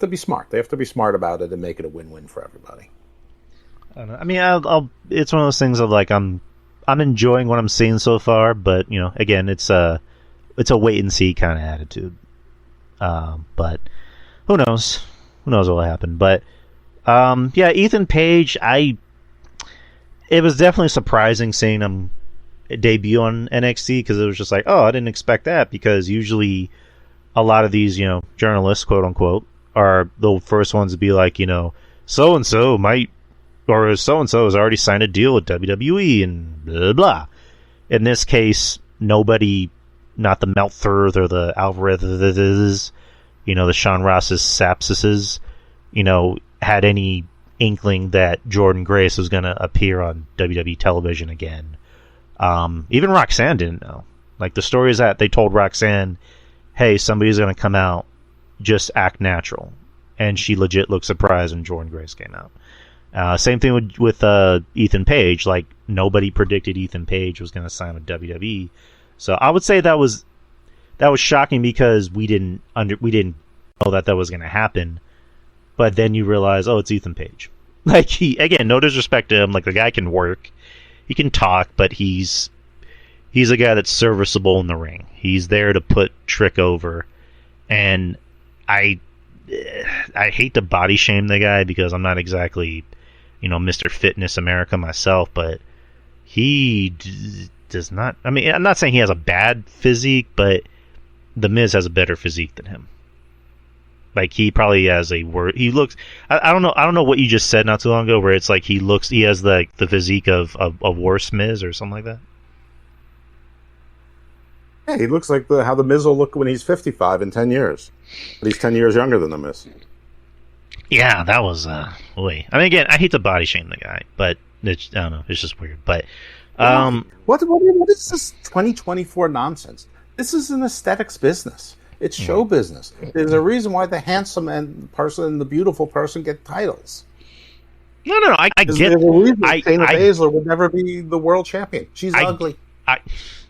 be smart. They have to be smart about it and make it a win-win for everybody. I don't know. I mean, it's one of those things of like I'm enjoying what I'm seeing so far, but you know, again, it's a wait and see kind of attitude. But who knows? Who knows what will happen? But yeah, Ethan Page, it was definitely surprising seeing him debut on NXT, because it was just like, oh, I didn't expect that, because usually a lot of these, you know, journalists, quote unquote, are the first ones to be like, you know, so and so might, or so and so has already signed a deal with WWE and blah blah. In this case, nobody, not the Meltzers or the Alvarez's, you know, the Sean Ross's Sapsises, you know, had any inkling that Jordan Grace was going to appear on WWE television again. Even Roxanne didn't know. Like, the story is that they told Roxanne, hey, somebody's going to come out, just act natural. And she legit looked surprised when Jordan Grace came out. Same thing with Ethan Page. Like, nobody predicted Ethan Page was going to sign with WWE. So I would say that was shocking, because we didn't know that was going to happen. But then you realize, oh, it's Ethan Page. Like, again, no disrespect to him. Like, the guy can work. He can talk, but he's a guy that's serviceable in the ring. He's there to put Trick over. And I hate to body shame the guy because I'm not exactly, Mr. Fitness America myself, but he does not. I mean, I'm not saying he has a bad physique, but The Miz has a better physique than him. Like, he probably has he looks. I don't know. I don't know what you just said not too long ago, where it's like he has the physique of worse Miz or something like that. Yeah, he looks like how the Miz will look when he's 55 in 10 years. But he's 10 years younger than the Miz. Yeah, that was boy. I mean, again, I hate to body shame the guy, but I don't know. It's just weird. But what is this 2024 nonsense? This is an aesthetics business. It's show business. There's a reason why the handsome person and the beautiful person get titles. No. I get. There's a reason Shayna Baszler would never be the world champion. She's ugly.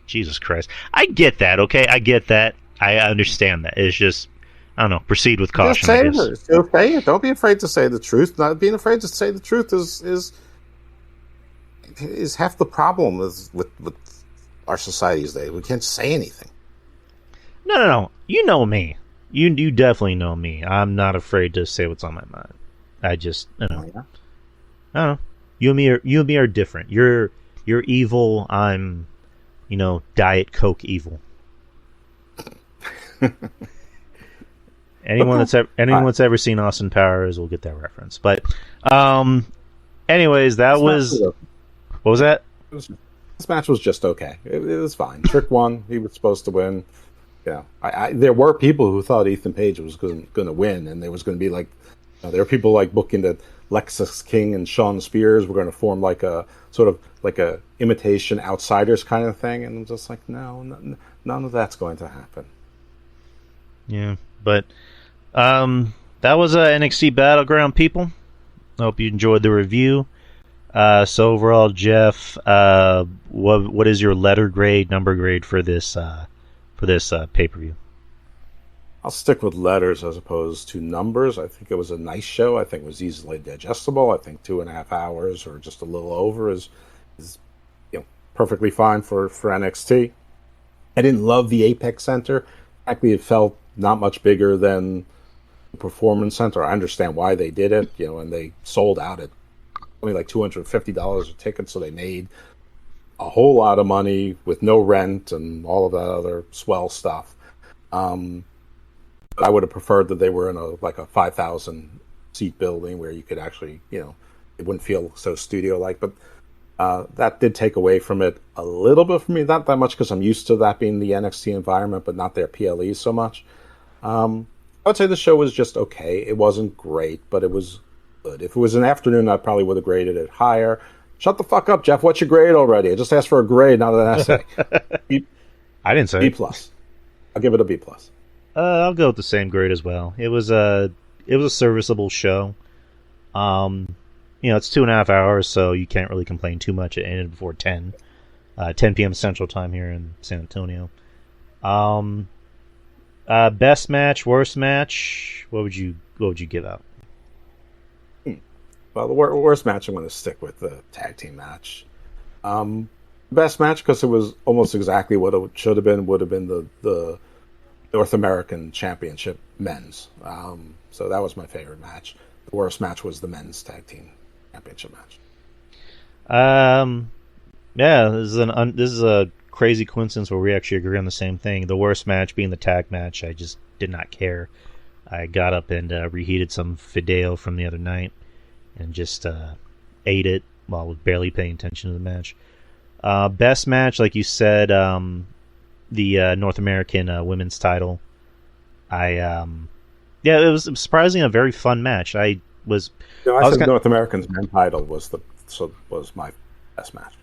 Jesus Christ. I get that. Okay, I get that. I understand that. It's just, I don't know. Proceed with caution. Just say it. Don't be afraid to say the truth. Not being afraid to say the truth is half the problem with our society these days. We can't say anything. No. You know me. You definitely know me. I'm not afraid to say what's on my mind. I just, I don't know. You and me are different. You're evil. I'm, Diet Coke evil. Anyone that's ever seen Austin Powers will get that reference. But, anyways, that was. What was that? This match was just okay. It was fine. Trick won. He was supposed to win. Yeah, there were people who thought Ethan Page was going to win, and there was going to be like, there were people like booking that Lexus King and Shawn Spears were going to form like a sort of like a imitation outsiders kind of thing, and I'm just like, no, none of that's going to happen. Yeah, but that was NXT Battleground, people. I hope you enjoyed the review. So overall, Jeff, what is your number grade for this pay-per-view? I'll stick with letters as opposed to numbers. I think it was a nice show. I think it was easily digestible. I think 2.5 hours or just a little over is perfectly fine for NXT. I didn't love the Apex Center. Actually, it felt not much bigger than the Performance Center. I understand why they did it, and they sold out at only like $250 a ticket, so they made a whole lot of money with no rent and all of that other swell stuff. But I would have preferred that they were in a 5,000 seat building where you could actually, it wouldn't feel so studio-like. But that did take away from it a little bit for me. Not that much because I'm used to that being the NXT environment, but not their PLEs so much. I would say the show was just okay. It wasn't great, but it was good. If it was an afternoon, I probably would have graded it higher. Shut the fuck up, Jeff. What's your grade already? I just asked for a grade, not an essay. I didn't say B+. I'll give it a B+. I'll go with the same grade as well. It was a serviceable show. It's 2.5 hours, so you can't really complain too much. It ended before 10 p.m. Central Time here in San Antonio. Best match, worst match. What would you give out? Well, the worst match, I'm going to stick with the tag team match. Best match, because it was almost exactly what it should have been, would have been the North American Championship men's. So that was my favorite match. The worst match was the men's tag team championship match. Yeah, this is a crazy coincidence where we actually agree on the same thing. The worst match being the tag match. I just did not care. I got up and reheated some Fideo from the other night and just ate it while barely paying attention to the match. Best match, like you said, the North American women's title. It was surprisingly a very fun match. I said North American's men's title was my best match.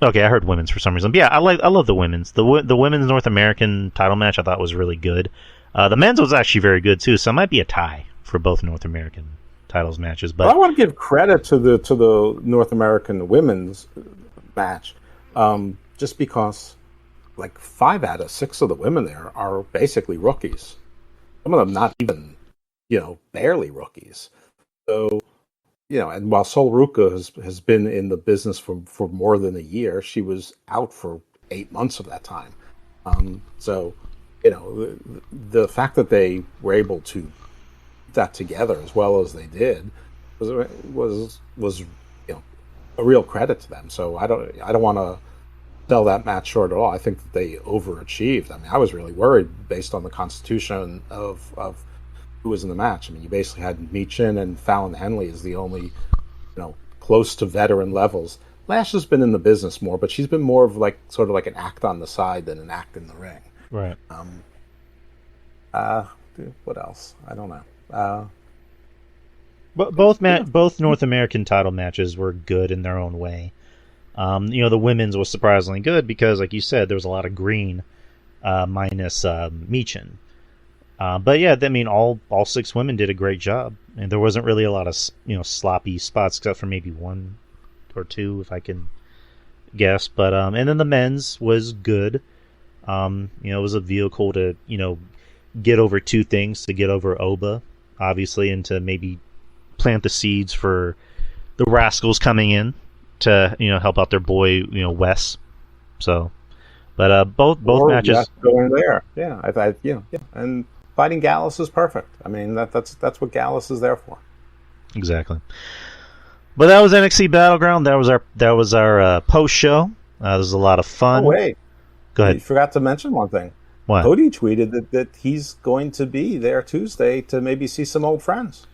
Okay, I heard women's for some reason. But yeah, I love the women's. The women's North American title match I thought was really good. The men's was actually very good too, so it might be a tie for both North American titles matches. But I want to give credit to the North American women's match, just because like 5 out of 6 of the women there are basically rookies. Some of them not even, barely rookies. So, and while Sol Ruka has been in the business for more than a year, she was out for 8 months of that time. So, the fact that they were able to that together as well as they did was a real credit to them. So I don't want to sell that match short at all. I think that they overachieved. I mean, I was really worried based on the constitution of who was in the match. I mean, you basically had Meechin and Fallon Henley as the only close to veteran levels. Lash has been in the business more, but she's been more of sort of like an act on the side than an act in the ring. Right. What else? I don't know. But both North American title matches were good in their own way. The women's was surprisingly good because, like you said, there was a lot of green, minus Meechin. But yeah, I mean, all 6 women did a great job, and there wasn't really a lot of sloppy spots except for maybe 1 or 2, if I can guess. But and then the men's was good. It was a vehicle to get over 2 things: to get over Oba, obviously, and to maybe plant the seeds for the Rascals coming in to help out their boy Wes. So, but both matches going there, and fighting Gallus is perfect. I mean that's what Gallus is there for. Exactly. But that was NXT Battleground. That was our post show. This was a lot of fun. Oh, wait, go ahead. You forgot to mention one thing. What? Cody tweeted that he's going to be there Tuesday to maybe see some old friends.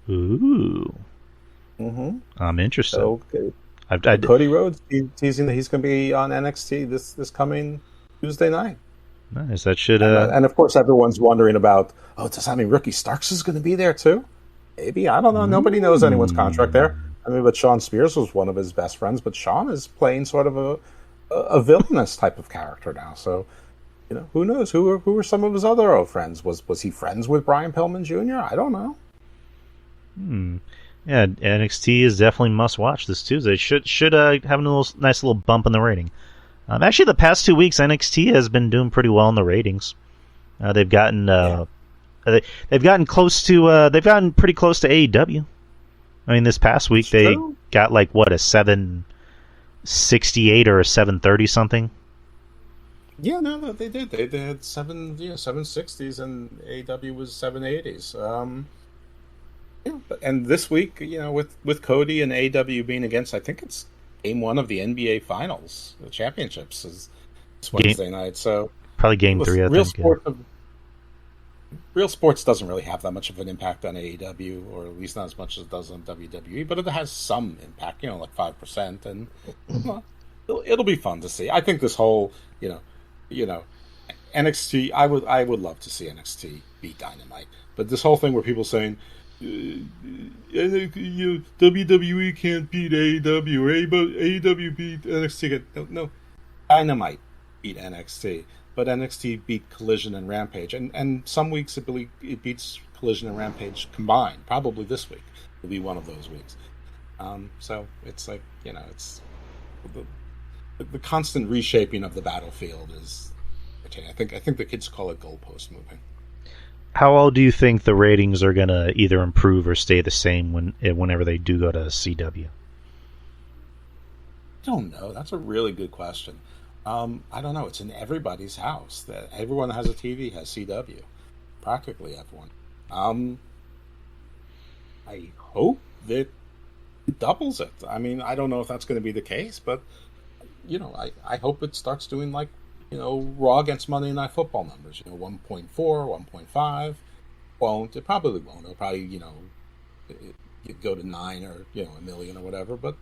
Ooh. Mm-hmm. I'm interested. So, Cody Rhodes teasing that he's going to be on NXT this coming Tuesday night. Nice. That should. And of course, everyone's wondering about. Does that mean Ricky Starks is going to be there too? Maybe, I don't know. Nobody knows anyone's contract there. I mean, but Sean Spears was one of his best friends. But Sean is playing sort of a villainous type of character now. So, who knows? Who are some of his other old friends? Was he friends with Brian Pillman Jr.? I don't know. Yeah, NXT is definitely must watch this Tuesday. Should have a nice little bump in the rating. Actually, the past 2 weeks, NXT has been doing pretty well in the ratings. They've gotten they've gotten pretty close to AEW. I mean, this past week they got a 768 or a 730 something. Yeah, no, they did. They had 760s, and AEW was 780s. And this week, with Cody and AEW being against, I think it's Game 1 of the NBA Finals, the championships is Wednesday night. So probably Game 3. Real sports doesn't really have that much of an impact on AEW, or at least not as much as it does on WWE. But it has some impact, 5%, and it'll be fun to see. I think this whole, NXT. I would love to see NXT beat Dynamite, but this whole thing where people saying WWE can't beat AEW, or AEW beat NXT. No, Dynamite beat NXT, but NXT beat Collision and Rampage, and some weeks it beats Collision and Rampage combined. Probably this week will be one of those weeks. So it's it's the constant reshaping of the battlefield is. I think the kids call it goalpost moving. How well do you think the ratings are going to either improve or stay the same whenever they do go to CW? I don't know. That's a really good question. I don't know. It's in everybody's house. That everyone that has a TV has CW. Practically everyone. I hope that it doubles it. I mean, I don't know if that's going to be the case, but I hope it starts doing Raw against Monday Night Football numbers, 1.4, 1.5. Won't. It probably won't. It'll probably, it'd go to 9 or, a million or whatever. But,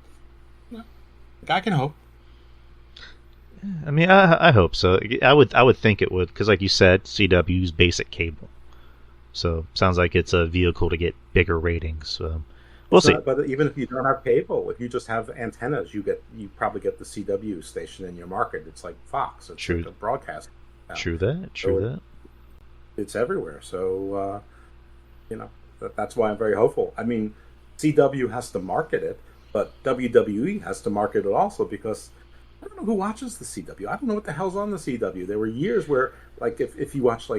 I can hope. I mean, I hope so. I would think it would, because like you said, CW's basic cable. So, sounds like it's a vehicle to get bigger ratings. So, we'll see. But even if you don't have cable, if you just have antennas, you probably get the CW station in your market. It's like Fox. It's True. Like a broadcast. True that. It's everywhere. So, that's why I'm very hopeful. I mean, CW has to market it, but WWE has to market it also, because I don't know who watches the CW. I don't know what the hell's on the CW. There were years where, if you watch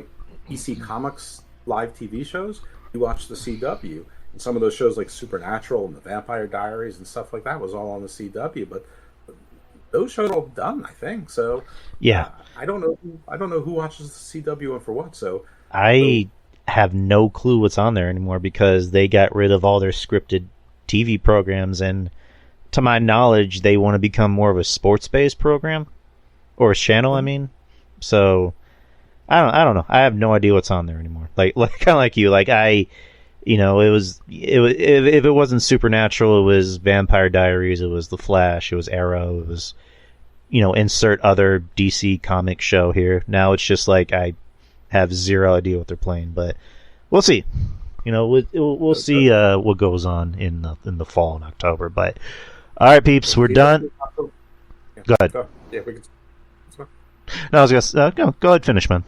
EC Comics live TV shows, you watch the CW. And some of those shows like Supernatural and the Vampire Diaries and stuff like that was all on the CW, but those shows are all done, I think. So yeah, I don't know who watches the CW and for what. So I have no clue what's on there anymore because they got rid of all their scripted TV programs, and to my knowledge, they want to become more of a sports-based program or a channel. I mean, so I don't know. I have no idea what's on there anymore. Like kind of like you. Like it was if it wasn't Supernatural, it was Vampire Diaries, it was The Flash, it was Arrow, it was insert other DC comic show here. Now it's just like I have zero idea what they're playing, but we'll see. We'll see what goes on in the fall in October. But all right, peeps, we're done. Go ahead. Yeah, we can. No, I was gonna go ahead, finish, man.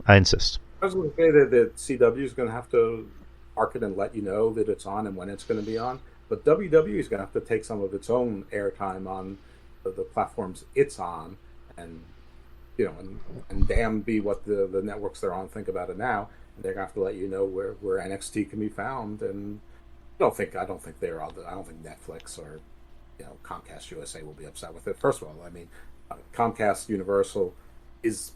I insist. I was going to say that CW is going to have to market and let you know that it's on and when it's going to be on. But WWE is going to have to take some of its own airtime on the platforms it's on, and and damn be what the networks they're on think about it now. They're going to have to let you know where NXT can be found. And I don't think Netflix or Comcast USA will be upset with it. First of all, I mean, Comcast Universal is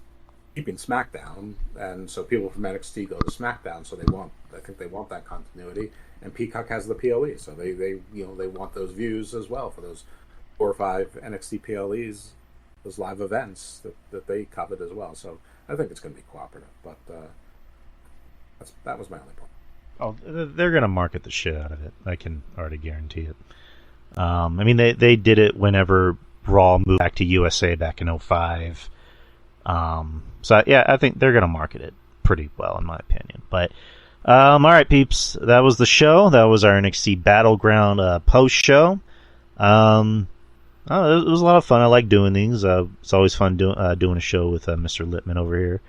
keeping SmackDown, and so people from NXT go to SmackDown, so I think they want that continuity. And Peacock has the PLE, so they want those views as well for those 4 or 5 NXT PLEs, those live events that they covered as well. So I think it's going to be cooperative, but that was my only point. Oh, they're going to market the shit out of it. I can already guarantee it. I mean, they did it whenever Raw moved back to USA back in 2005. So yeah, I think they're going to market it pretty well, in my opinion. But all right, peeps, that was the show. That was our NXT Battleground post show. It was a lot of fun. I like doing these. It's always fun doing a show with Mr. Lippman over here.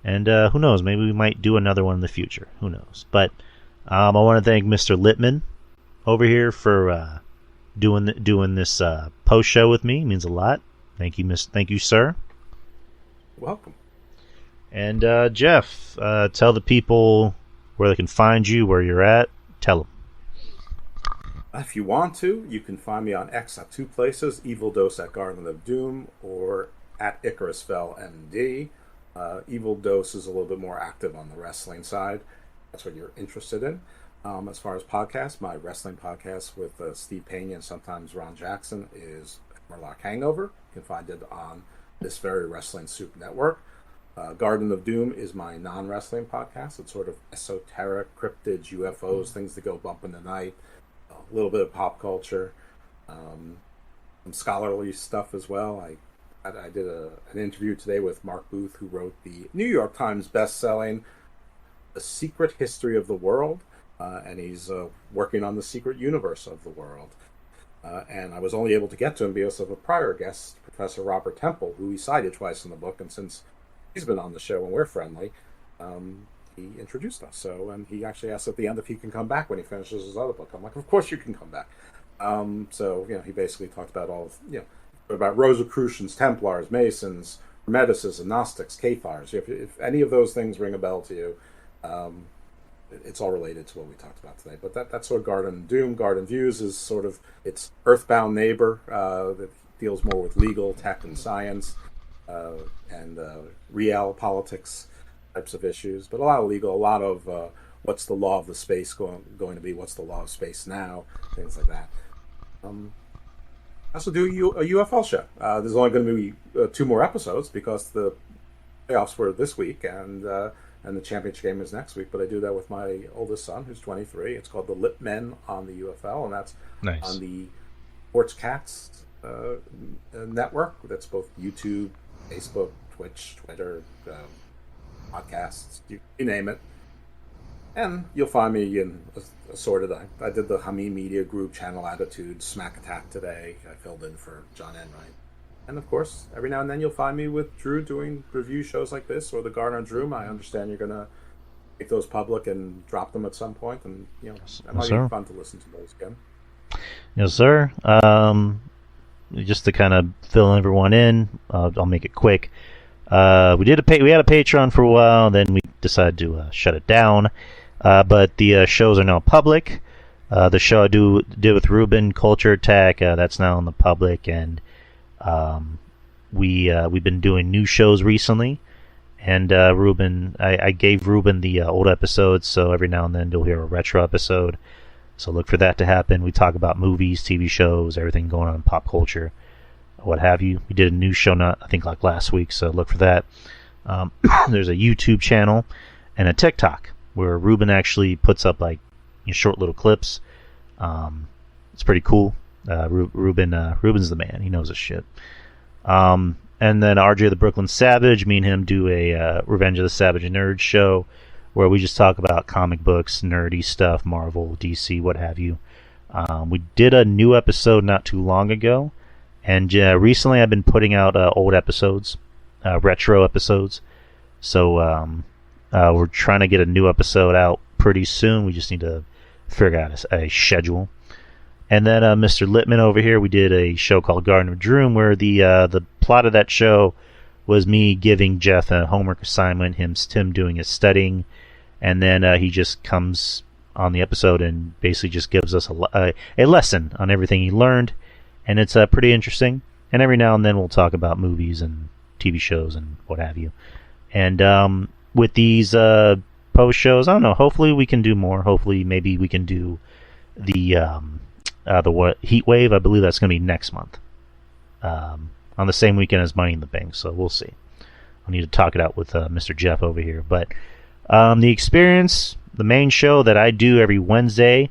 And who knows? Maybe we might do another one in the future. Who knows? But I want to thank Mr. Lippman over here for doing this post show with me. It means a lot. Thank you, sir. Welcome. And Jeff, tell the people where they can find you, where you're at. Tell them. If you want to, you can find me on X at 2 places: Evil Dose at Garden of Doom or at Icarus Fell MD. Evil Dose is a little bit more active on the wrestling side. That's what you're interested in. As far as podcasts, my wrestling podcast with Steve Payne and sometimes Ron Jackson is Murloc Hangover. You can find it on this very Wrestling Soup network. Garden of Doom is my non-wrestling podcast. It's sort of esoteric, cryptids, UFOs, things that go bump in the night, a little bit of pop culture, some scholarly stuff as well. I did an interview today with Mark Booth, who wrote the New York Times best-selling The Secret History of the World, and he's working on the secret universe of the world. And I was only able to get to him because of a prior guest, Professor Robert Temple, who he cited twice in the book, and since he's been on the show and we're friendly, he introduced us. So, and he actually asked at the end if he can come back when he finishes his other book. I'm like, of course you can come back. So, he basically talked about about Rosicrucians, Templars, Masons, Hermeticists, and Gnostics, Cathars. If any of those things ring a bell to you, it's all related to what we talked about today. But that's sort of Garden Doom. Garden Views is sort of its earthbound neighbor that deals more with legal, tech, and science, and real politics types of issues. But a lot of legal, a lot of what's the law of the space going to be, what's the law of space now, things like that. I also do a UFL show. There's only going to be 2 more episodes because the playoffs were this week, and the championship game is next week. But I do that with my oldest son, who's 23. It's called the LIPPMAN on the UFL, and that's nice. On the Sports Cats network. That's both YouTube, Facebook, Twitch, Twitter, podcasts, you name it. And you'll find me in assorted. I did the Hameen Media Group, Channel Attitude, Smack Attack today. I filled in for John Enright. And of course, every now and then you'll find me with Drew doing review shows like this, or the Garner and Drew. I understand you're going to make those public and drop them at some point, and that might be fun to listen to those again. Yes, sir. Just to kind of fill everyone in, I'll make it quick. We had a Patreon for a while, then we decided to shut it down. But the shows are now public. The show I did with Ruben, Culture Attack, that's now in the public, and we've been doing new shows recently, And Ruben, I gave Ruben the old episodes, so every now and then you'll hear a retro episode. So look for that to happen. We talk about movies, TV shows, everything going on in pop culture, what have you. We did a new show, I think like last week, so look for that. There's a YouTube channel and a TikTok where Ruben actually puts up like short little clips. It's pretty cool. Ruben's the man. He knows his shit. And then RJ the Brooklyn Savage, me and him do a Revenge of the Savage Nerd show where we just talk about comic books, nerdy stuff, Marvel, DC, what have you. We did a new episode not too long ago, and recently I've been putting out old episodes, retro episodes. So we're trying to get a new episode out pretty soon. We just need to figure out a schedule. And then Mr. LIPPMAN over here, we did a show called Garden of Droom, where the plot of that show was me giving Jeff a homework assignment, him doing his studying, and then he just comes on the episode and basically just gives us a lesson on everything he learned, and it's pretty interesting. And every now and then we'll talk about movies and TV shows and what have you. And with these post shows, I don't know, hopefully we can do more. Hopefully maybe we can do the Heat Wave. I believe that's going to be next month, on the same weekend as Money in the Bank. So we'll see. I need to talk it out with Mr. Jeff over here. But the Experience, the main show that I do every Wednesday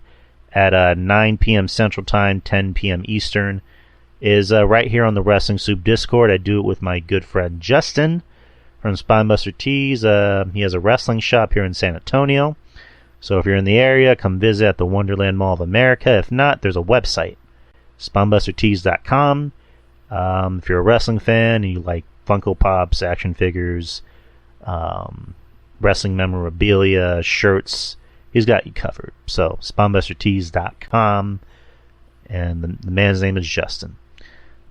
at 9 p.m. Central Time, 10 p.m. Eastern, is right here on the Wrestling Soup Discord. I do it with my good friend Justin from Spinebuster Tees. He has a wrestling shop here in San Antonio. So if you're in the area, come visit at the Wonderland Mall of America. If not, there's a website, spinebustertees.com. If you're a wrestling fan and you like Funko Pops, action figures, wrestling memorabilia, shirts, he's got you covered. So spinebustertees.com, and the man's name is Justin.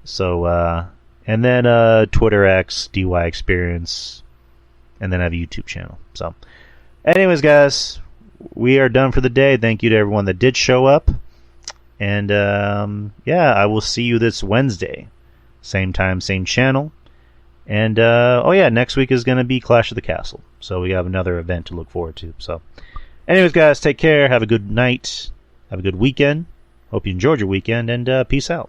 So and then Twitter X, DY Experience, and then I have a YouTube channel. So anyways, guys, we are done for the day. Thank you to everyone that did show up. And I will see you this Wednesday. Same time, same channel. And next week is going to be Clash of the Castle. So we have another event to look forward to. So anyways, guys, take care. Have a good night. Have a good weekend. Hope you enjoyed your weekend, and peace out.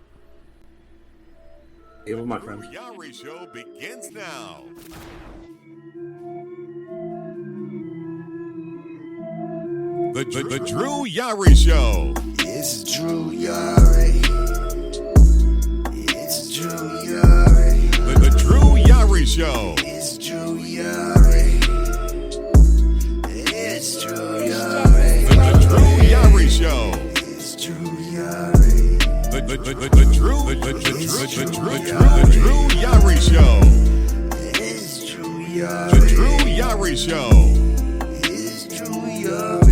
Hey, my friend. The Yari Show begins now. The Drew Yari Show. It's Drew Yari. It's Drew Yari. The Drew Yari Show. It's Drew Yari. It's Drew Yari. The Drew Yari Show. It's Drew Yari. The Drew Yari Show. It's Drew Yari. The Drew Yari Show. It's Drew Yari.